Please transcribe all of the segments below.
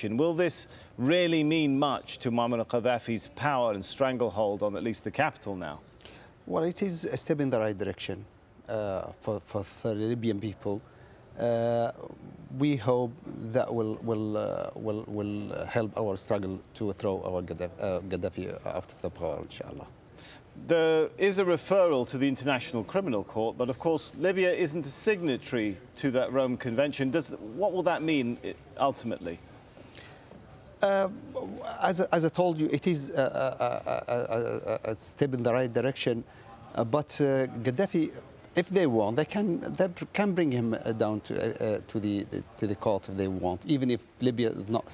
Will this really mean much to Muammar al-Gaddafi's power and stranglehold on at least the capital now? Well, it is a step in the right direction for the Libyan people. We hope that will help our struggle to throw our Gaddafi out of the power, inshallah. There is a referral to the International Criminal Court, but of course Libya isn't a signatory to that Rome Convention. What will that mean ultimately? As I told you, it is a step in the right direction. But Gaddafi, if they want, they can bring him down to the court if they want, even if Libya is not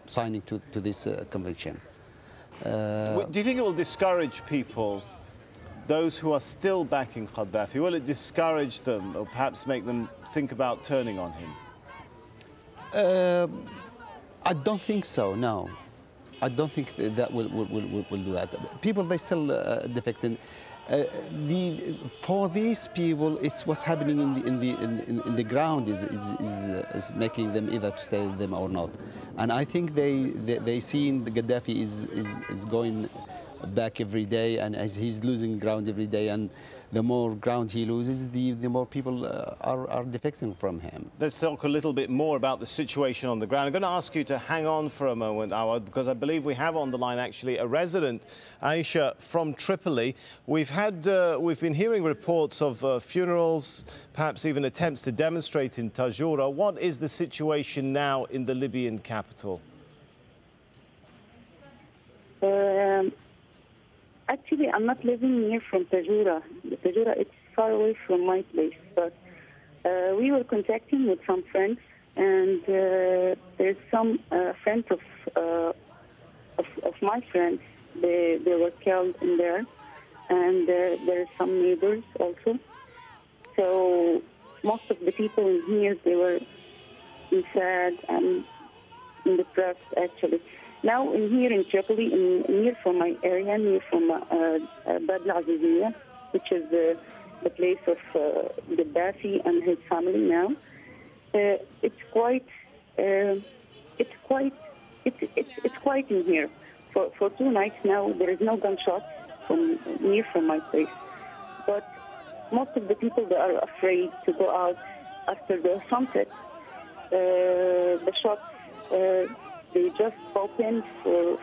signing to this convention. Do you think it will discourage people, those who are still backing Gaddafi? Will it discourage them, or perhaps make them think about turning on him? I don't think so. No, I don't think that will do that. People, they still defecting. For these people, it's what's happening in the ground is making them either to stay with them or not. And I think they seen the Gaddafi is going back every day, and as he's losing ground every day, and the more ground he loses, the more people are defecting from him. Let's talk a little bit more about the situation on the ground. I'm going to ask you to hang on for a moment, Awad, because I believe we have on the line actually a resident, Aisha, from Tripoli. We've been hearing reports of funerals, perhaps even attempts to demonstrate in Tajura. What is the situation now in the Libyan capital? Actually, I'm not living near from Tajura. Tajura, it's far away from my place. But we were contacting with some friends, and there's some friends of my friends. They were killed in there, and there are some neighbors also. So most of the people in here, they were sad and depressed, actually. Now, here in Tripoli, near from my area, near from AlJazeera, which is the place of Gaddafi and his family now, it's quiet in here. For 2 nights now, there is no gunshots near from my place. But most of the people, they are afraid to go out after the sunset. The shops. They just opened for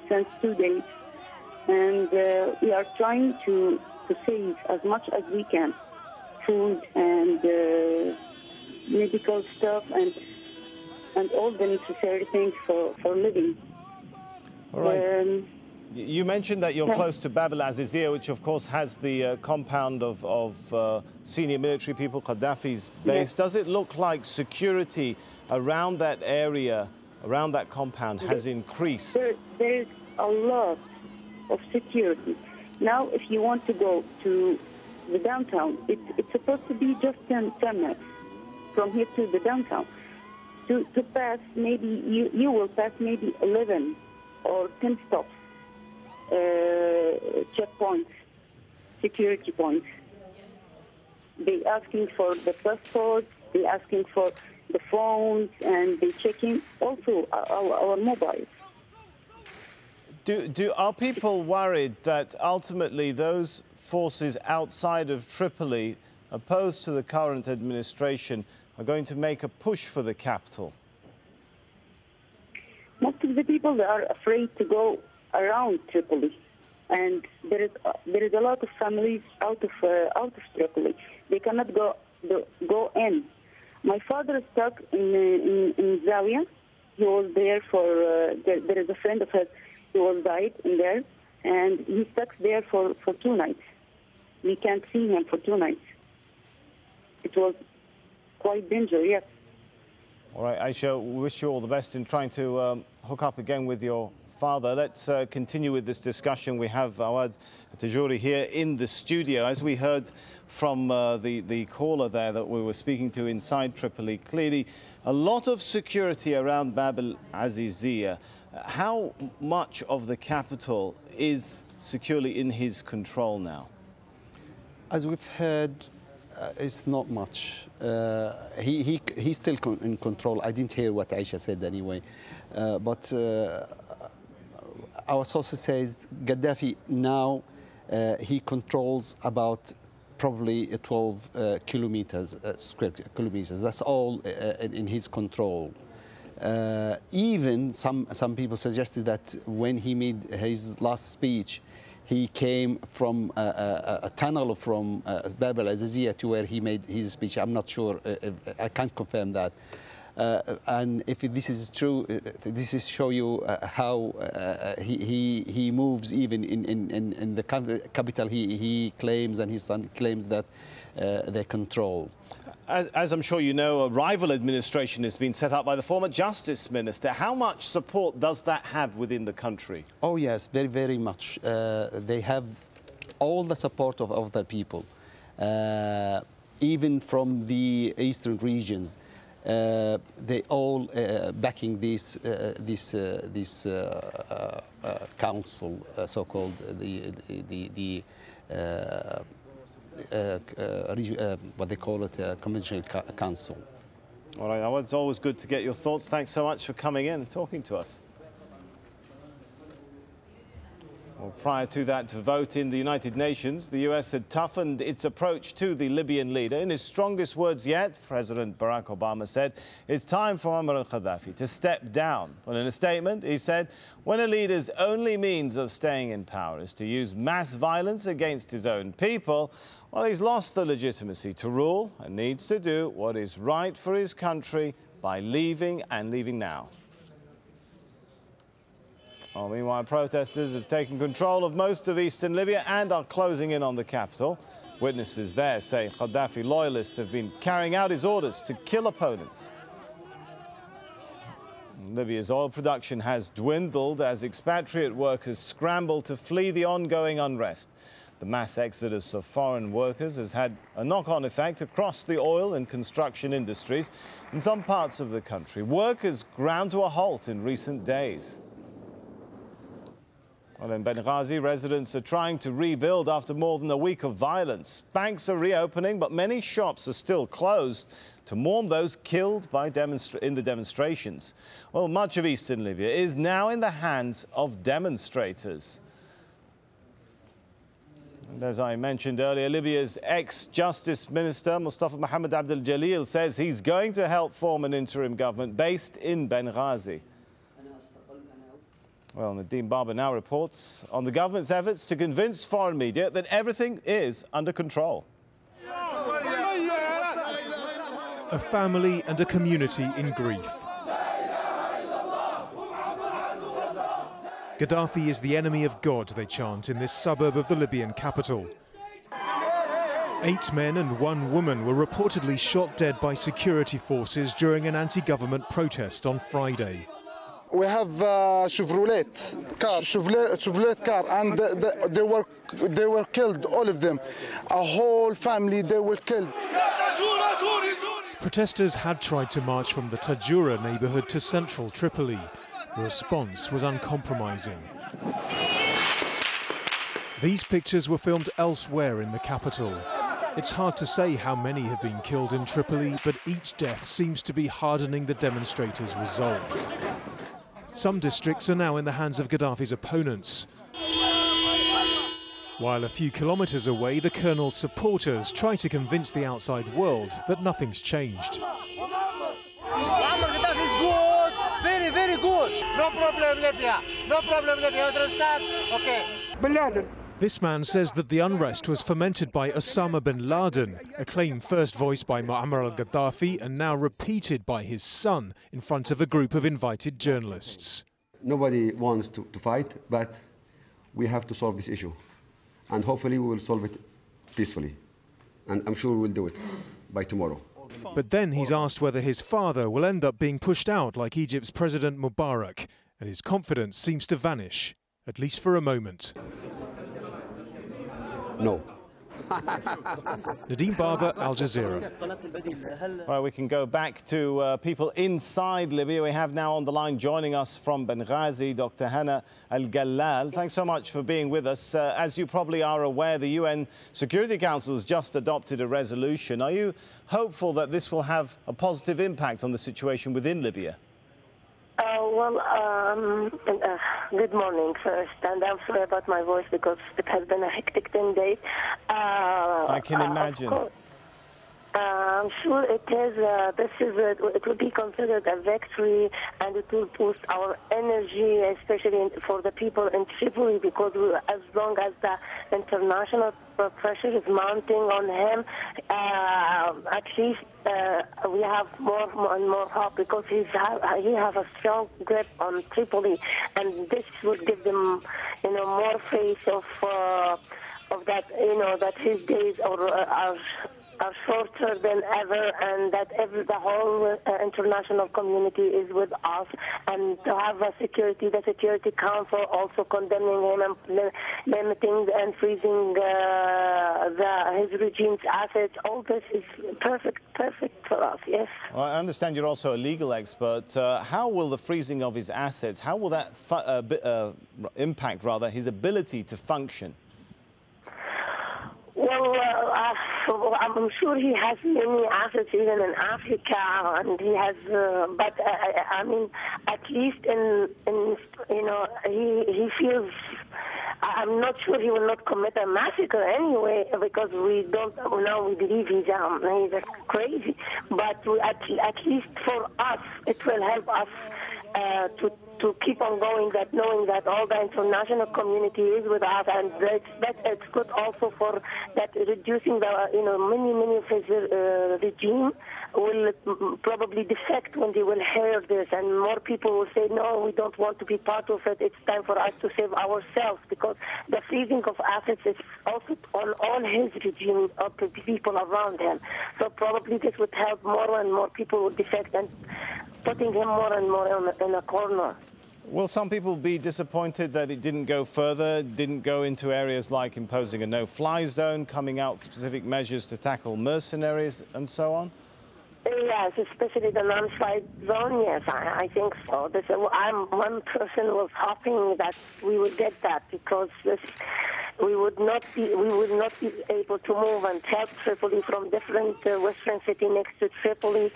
since 2 days, and we are trying to save as much as we can, food and medical stuff and all the necessary things for living. All right. You mentioned that you're close to Bab al-Azizia, which of course has the compound of senior military people, Gaddafi's base. Yes. Does it look like security around that area, around that compound, has increased? There is a lot of security. Now, if you want to go to the downtown, it's supposed to be just 10 minutes from here to the downtown. To pass, maybe you will pass maybe 11 or 10 stops, checkpoints, security points. They asking for the passports, they asking for the phones, and they checking also our mobiles. Are people worried that ultimately those forces outside of Tripoli, opposed to the current administration, are going to make a push for the capital? Most of the people, they are afraid to go around Tripoli, and there is a lot of families out of Tripoli. They cannot go in. My father is stuck in Zawiya. He was there for there is a friend of his who was died in there, and he's stuck there for 2 nights. We can't see him for 2 nights. It was quite dangerous, yes. All right, Aisha, we wish you all the best in trying to hook up again with your father. Let's continue with this discussion. We have Awad Tajuri here in the studio. As we heard from the caller there that we were speaking to inside Tripoli, clearly a lot of security around Bab al-Azizia. How much of the capital is securely in his control now? As we've heard, It's not much. He's still in control. I didn't hear what Aisha said anyway, but our sources says Gaddafi now he controls about probably 12 square kilometers. That's all in his control. Even some people suggested that when he made his last speech, he came from a tunnel from Bab AlJazeera to where he made his speech. I'm not sure. I can't confirm that. And if this is true, this is show you how he moves even in the capital. He claims, and his son claims, that they control. As I'm sure you know, a rival administration has been set up by the former Justice Minister. How much support does that have within the country? Oh yes, very, very much. They have all the support of the people, even from the eastern regions. They all backing this council, so-called what they call it, conventional council. All right, well, it's always good to get your thoughts. Thanks so much for coming in and talking to us. Well, prior to that vote in the United Nations, the US had toughened its approach to the Libyan leader. In his strongest words yet, President Barack Obama said it's time for Muammar al-Gaddafi to step down. But in a statement, he said, when a leader's only means of staying in power is to use mass violence against his own people, well, he's lost the legitimacy to rule and needs to do what is right for his country by leaving, and leaving now. Well, meanwhile, protesters have taken control of most of eastern Libya and are closing in on the capital. Witnesses there say Gaddafi loyalists have been carrying out his orders to kill opponents. Libya's oil production has dwindled as expatriate workers scramble to flee the ongoing unrest. The mass exodus of foreign workers has had a knock-on effect across the oil and construction industries. In some parts of the country, work has ground to a halt in recent days. Well, in Benghazi, residents are trying to rebuild after more than a week of violence. Banks are reopening, but many shops are still closed to mourn those killed in the demonstrations. Well, much of eastern Libya is now in the hands of demonstrators. And as I mentioned earlier, Libya's ex-Justice Minister, Mustafa Mohammed Abdel Jalil, says he's going to help form an interim government based in Benghazi. Well, Nadeem Barber now reports on the government's efforts to convince foreign media that everything is under control. A family and a community in grief. Gaddafi is the enemy of God, they chant in this suburb of the Libyan capital. 8 men and 1 woman were reportedly shot dead by security forces during an anti-government protest on Friday. We have Chevrolet car, and they were killed, all of them. A whole family, they were killed. Protesters had tried to march from the AlJazeera neighborhood to central Tripoli. The response was uncompromising. These pictures were filmed elsewhere in the capital. It's hard to say how many have been killed in Tripoli, but each death seems to be hardening the demonstrators' resolve. Some districts are now in the hands of Gaddafi's opponents. While a few kilometers away, the colonel's supporters try to convince the outside world that nothing's changed. Very, very good. No problem, Libya. No problem, Libya. Understand? Okay. Bin Laden. This man says that the unrest was fomented by Osama bin Laden, a claim first voiced by Muammar al-Gaddafi and now repeated by his son in front of a group of invited journalists. Nobody wants to fight, but we have to solve this issue. And hopefully we will solve it peacefully. And I'm sure we'll do it by tomorrow. But then he's asked whether his father will end up being pushed out like Egypt's President Mubarak, and his confidence seems to vanish, at least for a moment. No. Nadeem Barber, Al Jazeera. All right, we can go back to people inside Libya. We have now on the line joining us from Benghazi, Dr. Hannah Al-Gallal. Thanks so much for being with us. As you probably are aware, the UN Security Council has just adopted a resolution. Are you hopeful that this will have a positive impact on the situation within Libya? Good morning first, and I'm sorry about my voice because it has been a hectic 10 days. I can imagine. I'm sure it is. It will be considered a victory, and it will boost our energy, especially for the people in Tripoli, because as long as the international pressure is mounting on him, at least we have more and more hope, because he has a strong grip on Tripoli, and this would give them, more faith of that, that his days are shorter than ever, and that the whole international community is with us, and to have the Security Council also condemning him and limiting and freezing his regime's assets. All this is perfect for us, yes. Well, I understand you're also a legal expert. How will the freezing of his assets, how will that impact his ability to function? Well, I'm sure he has many assets even in Africa, and he has. But I mean, at least he feels. I'm not sure he will not commit a massacre anyway, because we don't now. We believe he's crazy. But at least for us, it will help us to keep on going, that knowing that all the international community is with us, and that it's good also for that reducing the many of his regime will probably defect when they will hear this, and more people will say, no, we don't want to be part of it. It's time for us to save ourselves, because the freezing of assets is also on all his regime of the people around him. So probably this would help more and more people would defect, and putting him more and more in a corner. Will some people be disappointed that it didn't go further, didn't go into areas like imposing a no-fly zone, coming out specific measures to tackle mercenaries and so on? Yes, especially the non-fly zone, yes, I think so. One person was hoping that we would get that, because we would not be able to move and help Tripoli from different western city next to Tripoli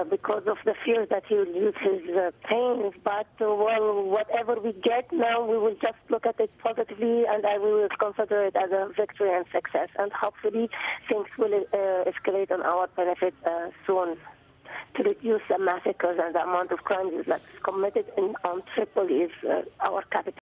because of the fear that he would lose his pains. But whatever we get now, we will just look at it positively, and we will consider it as a victory and success. And hopefully things will escalate on our benefit soon, to reduce the massacres and the amount of crimes that's committed on Tripoli, our capital.